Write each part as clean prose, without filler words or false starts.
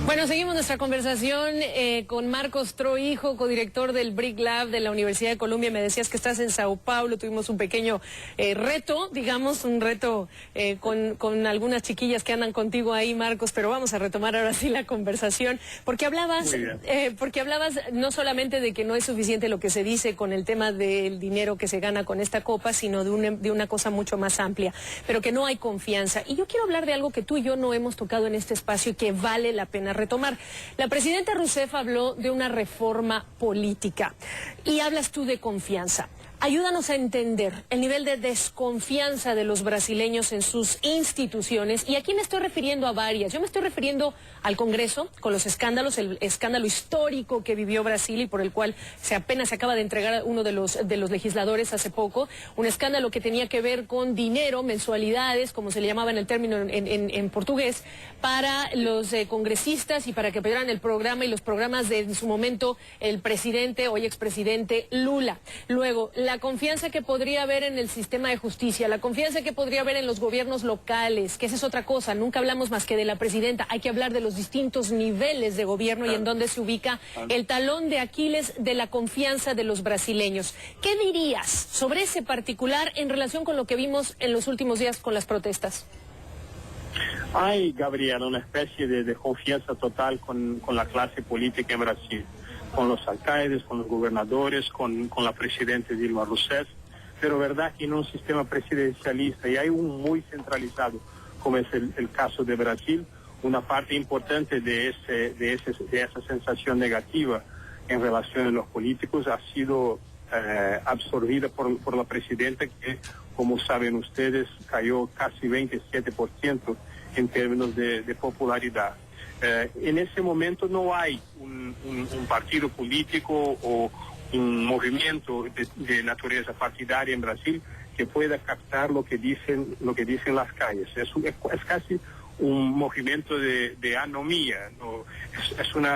Bueno, seguimos nuestra conversación con Marcos Trohijo, codirector del BRIC Lab de la Universidad de Columbia. Me decías que estás en Sao Paulo. Tuvimos un pequeño reto, digamos, un reto con algunas chiquillas que andan contigo ahí, Marcos, pero vamos a retomar ahora sí la conversación, porque hablabas no solamente de que no es suficiente lo que se dice con el tema del dinero que se gana con esta copa, sino de una cosa mucho más amplia, pero que no hay confianza. Y yo quiero hablar de algo que tú y yo no hemos tocado en este espacio y que vale la pena retomar. La presidenta Rousseff habló de una reforma política y hablas tú de confianza. Ayúdanos a entender el nivel de desconfianza de los brasileños en sus instituciones. Y aquí me estoy refiriendo a varias. Yo me estoy refiriendo al Congreso, con los escándalos, el escándalo histórico que vivió Brasil y por el cual apenas se acaba de entregar uno de los legisladores hace poco. Un escándalo que tenía que ver con dinero, mensualidades, como se le llamaba en el término en portugués, para los congresistas y para que apoyaran el programa y los programas de en su momento el presidente, hoy expresidente Lula. Luego, la confianza que podría haber en el sistema de justicia, la confianza que podría haber en los gobiernos locales, que esa es otra cosa, nunca hablamos más que de la presidenta, hay que hablar de los distintos niveles de gobierno y en dónde se ubica el talón de Aquiles de la confianza de los brasileños. ¿Qué dirías sobre ese particular en relación con lo que vimos en los últimos días con las protestas? Hay, Gabriela, una especie de confianza total con la clase política en Brasil, con los alcaldes, con los gobernadores, con la presidenta Dilma Rousseff, pero verdad que en un sistema presidencialista y hay un muy centralizado, como es el caso de Brasil, una parte importante de esa sensación negativa en relación a los políticos ha sido absorbida por la presidenta que, como saben ustedes, cayó casi 27% en términos de popularidad. En ese momento no hay un partido político o un movimiento de naturaleza partidaria en Brasil que pueda captar lo que dicen las calles. Es casi un movimiento de anomía, ¿no? Es un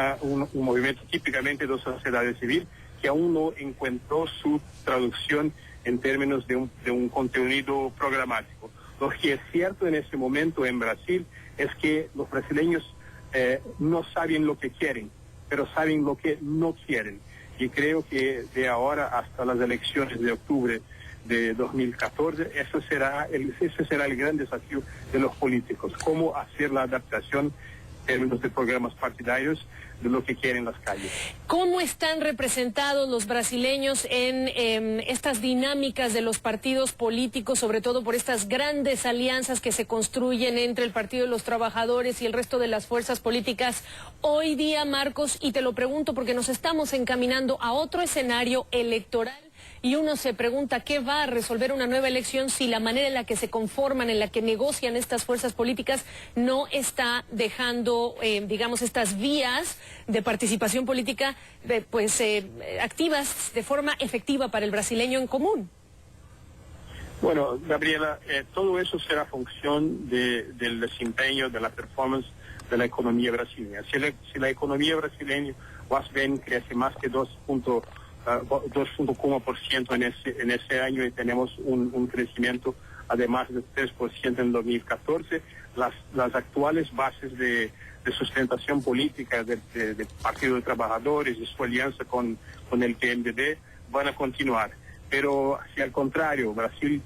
movimiento típicamente de sociedad civil que aún no encontró su traducción en términos de un contenido programático. Lo que es cierto en ese momento en Brasil es que los brasileños no saben lo que quieren, pero saben lo que no quieren. Y creo que de ahora hasta las elecciones de octubre de 2014, ese será el gran desafío de los políticos, cómo hacer la adaptación en términos de programas partidarios de lo que quieren las calles. ¿Cómo están representados los brasileños en estas dinámicas de los partidos políticos, sobre todo por estas grandes alianzas que se construyen entre el Partido de los Trabajadores y el resto de las fuerzas políticas hoy día, Marcos? Y te lo pregunto porque nos estamos encaminando a otro escenario electoral. Y uno se pregunta qué va a resolver una nueva elección si la manera en la que se conforman, en la que negocian estas fuerzas políticas, no está dejando, digamos, estas vías de participación política activas de forma efectiva para el brasileño en común. Bueno, Gabriela, todo eso será función del desempeño, de la performance de la economía brasileña. Si la economía brasileña más bien crece más que 2,1% en ese año y tenemos un crecimiento además de 3% en 2014. Las actuales bases de sustentación política del Partido de Trabajadores y su alianza con el PMDB van a continuar. Pero si al contrario Brasil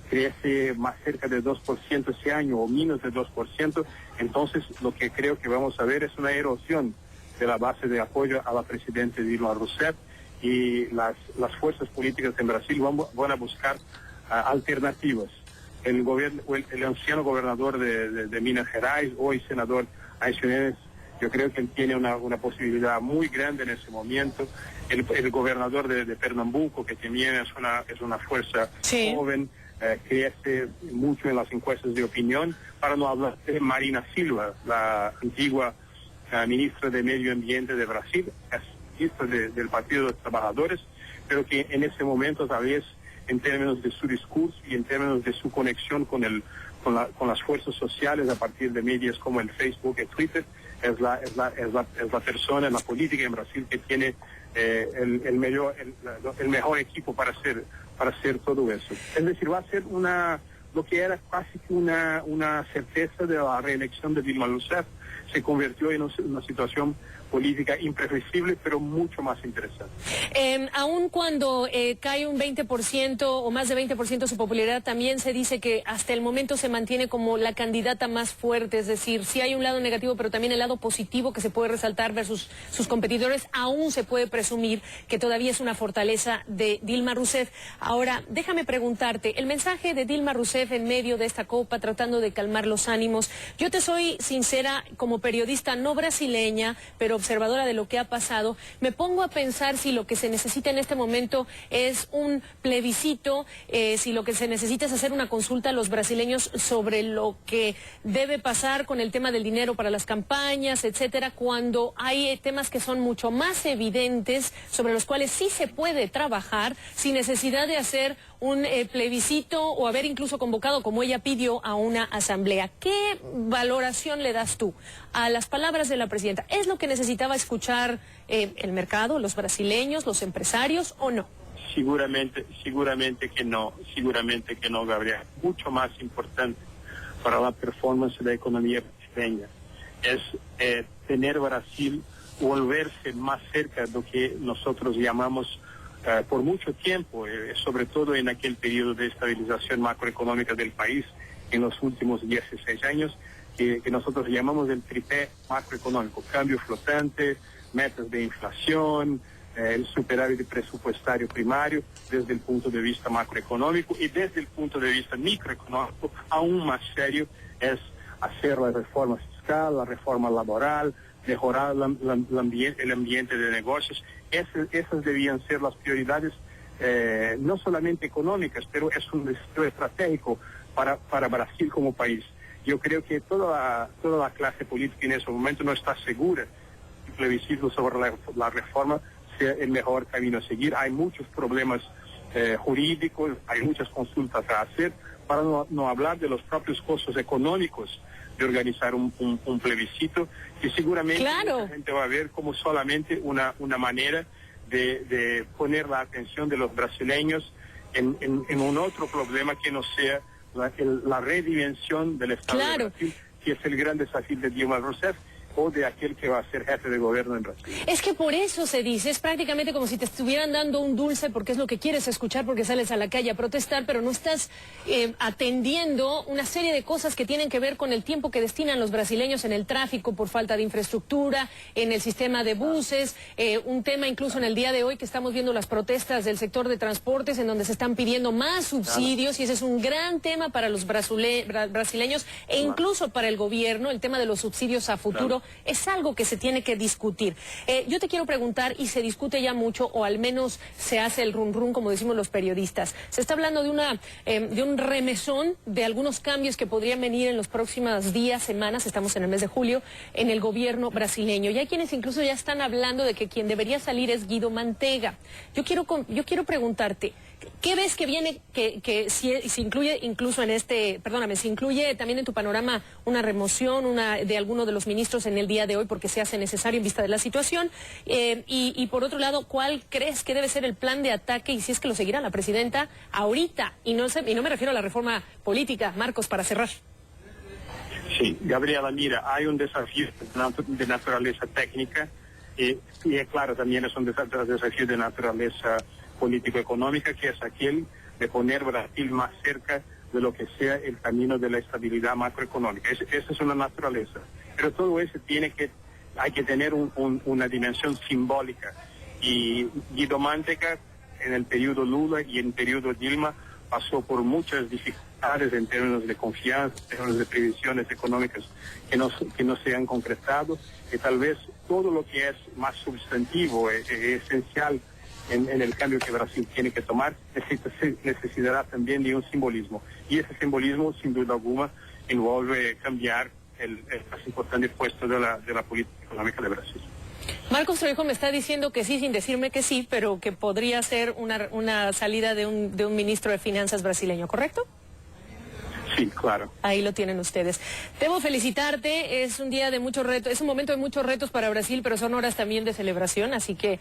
crece más cerca de 2% ese año o menos de 2%, entonces lo que creo que vamos a ver es una erosión de la base de apoyo a la presidenta Dilma Rousseff, y las fuerzas políticas en Brasil van a buscar alternativas. El anciano gobernador de Minas Gerais, hoy senador Aécio Neves, yo creo que él tiene una posibilidad muy grande en ese momento. El gobernador de Pernambuco, que también es una fuerza joven, crece mucho en las encuestas de opinión, para no hablar de Marina Silva, la antigua ministra de Medio Ambiente de Brasil, del Partido de los Trabajadores, pero que en ese momento tal vez en términos de su discurso y en términos de su conexión con las fuerzas sociales a partir de medios como el Facebook y Twitter, es la persona en la política en Brasil que tiene el mejor equipo para hacer todo eso. Es decir, va a ser una lo que era casi que una certeza de la reelección de Dilma Rousseff se convirtió en una situación política imprevisible, pero mucho más interesante. Aun cuando cae un 20% o más de 20% su popularidad, también se dice que hasta el momento se mantiene como la candidata más fuerte, es decir, sí hay un lado negativo, pero también el lado positivo que se puede resaltar versus sus competidores. Aún se puede presumir que todavía es una fortaleza de Dilma Rousseff. Ahora, déjame preguntarte, el mensaje de Dilma Rousseff en medio de esta copa, tratando de calmar los ánimos. Yo te soy sincera, como periodista no brasileña, pero observadora de lo que ha pasado, me pongo a pensar si lo que se necesita en este momento es un plebiscito, si lo que se necesita es hacer una consulta a los brasileños sobre lo que debe pasar con el tema del dinero para las campañas, etcétera, cuando hay temas que son mucho más evidentes, sobre los cuales sí se puede trabajar sin necesidad de hacer un plebiscito o haber incluso convocado, como ella pidió, a una asamblea. ¿Qué valoración le das tú a las palabras de la presidenta? ¿Es lo que necesitaba escuchar el mercado, los brasileños, los empresarios o no? Seguramente que no, Gabriel. Mucho más importante para la performance de la economía brasileña es tener Brasil volverse más cerca de lo que nosotros llamamos por mucho tiempo, sobre todo en aquel periodo de estabilización macroeconómica del país en los últimos 16 años, que nosotros llamamos el tripé macroeconómico: cambio flotante, metas de inflación, el superávit presupuestario primario desde el punto de vista macroeconómico, y desde el punto de vista microeconómico aún más serio es hacer la reforma fiscal, la reforma laboral, mejorar el ambiente de negocios. Esas debían ser las prioridades, no solamente económicas, pero es un deseo estratégico para Brasil como país. Yo creo que toda la clase política en ese momento no está segura que el plebiscito sobre la reforma sea el mejor camino a seguir. Hay muchos problemas jurídicos, hay muchas consultas a hacer, para no hablar de los propios costos económicos de organizar un plebiscito, que seguramente claro, la gente va a ver como solamente una manera de poner la atención de los brasileños en un otro problema que no sea la redimensión del Estado claro, de Brasil, que es el gran desafío de Dilma Rousseff o de aquel que va a ser jefe de gobierno en Brasil. Es que por eso se dice, es prácticamente como si te estuvieran dando un dulce porque es lo que quieres escuchar, porque sales a la calle a protestar, pero no estás atendiendo una serie de cosas que tienen que ver con el tiempo que destinan los brasileños en el tráfico por falta de infraestructura, en el sistema de buses, un tema incluso en el día de hoy que estamos viendo las protestas del sector de transportes en donde se están pidiendo más subsidios, y ese es un gran tema para los brasileños e incluso para el gobierno, el tema de los subsidios a futuro. Es algo que se tiene que discutir. Yo te quiero preguntar, y se discute ya mucho, o al menos se hace el run run, como decimos los periodistas. Se está hablando de un remesón de algunos cambios que podrían venir en los próximos días, semanas, estamos en el mes de julio, en el gobierno brasileño. Y hay quienes incluso ya están hablando de que quien debería salir es Guido Mantega. Yo quiero preguntarte, ¿qué ves que viene, que si incluye incluso en si incluye también en tu panorama una remoción de alguno de los ministros en el día de hoy, porque se hace necesario en vista de la situación? Y por otro lado, ¿cuál crees que debe ser el plan de ataque, y si es que lo seguirá la presidenta ahorita? Y no me refiero a la reforma política, Marcos, para cerrar. Sí, Gabriela, mira, hay un desafío de naturaleza técnica y claro, también es un desafío de naturaleza político-económica, que es aquel de poner Brasil más cerca de lo que sea el camino de la estabilidad macroeconómica. Esa es una naturaleza. Pero todo eso hay que tener una dimensión simbólica. Y Guido Mantega, en el periodo Lula y en el periodo Dilma, pasó por muchas dificultades en términos de confianza, en términos de previsiones económicas que no se han concretado, y tal vez todo lo que es más sustantivo, esencial en el cambio que Brasil tiene que tomar, necesitará también de un simbolismo. Y ese simbolismo, sin duda alguna, envuelve cambiar el más importante puesto de la política económica de Brasil. Marcos Torrijos me está diciendo que sí, sin decirme que sí, pero que podría ser una salida de un ministro de Finanzas brasileño, ¿correcto? Sí, claro. Ahí lo tienen ustedes. Debo felicitarte, es un día de muchos retos, es un momento de muchos retos para Brasil, pero son horas también de celebración, así que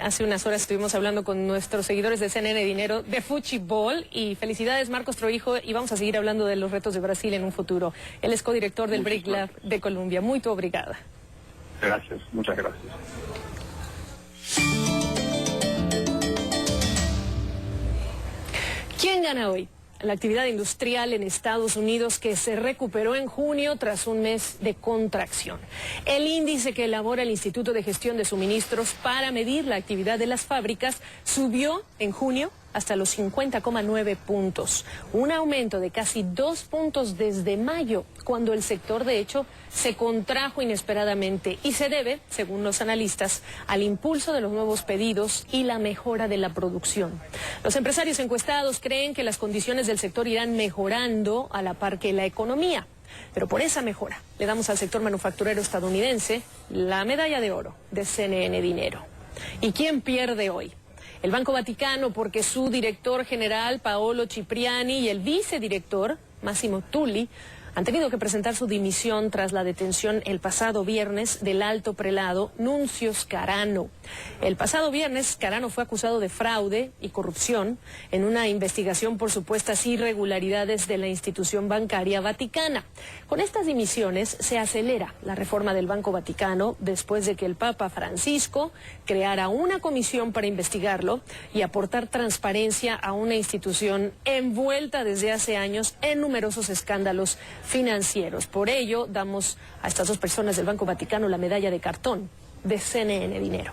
hace unas horas estuvimos hablando con nuestros seguidores de CNN Dinero de fútbol y felicidades Marcos Trohijo y vamos a seguir hablando de los retos de Brasil en un futuro. Él es codirector del BRIC Lab de Colombia. Muy obrigada. Gracias, muchas gracias. ¿Quién gana hoy? La actividad industrial en Estados Unidos que se recuperó en junio tras un mes de contracción. El índice que elabora el Instituto de Gestión de Suministros para medir la actividad de las fábricas subió en junio hasta los 50,9 puntos, un aumento de casi 2 puntos desde mayo, cuando el sector de hecho se contrajo inesperadamente y se debe, según los analistas, al impulso de los nuevos pedidos y la mejora de la producción. Los empresarios encuestados creen que las condiciones del sector irán mejorando a la par que la economía. Pero por esa mejora le damos al sector manufacturero estadounidense la medalla de oro de CNN Dinero. ¿Y quién pierde hoy? El Banco Vaticano, porque su director general, Paolo Cipriani, y el vicedirector, Massimo Tulli, han tenido que presentar su dimisión tras la detención el pasado viernes del alto prelado Nunzio Scarano. El pasado viernes, Scarano fue acusado de fraude y corrupción en una investigación por supuestas irregularidades de la institución bancaria vaticana. Con estas dimisiones se acelera la reforma del Banco Vaticano después de que el Papa Francisco creara una comisión para investigarlo y aportar transparencia a una institución envuelta desde hace años en numerosos escándalos financieros. Por ello, damos a estas dos personas del Banco Vaticano la medalla de cartón de CNN Dinero.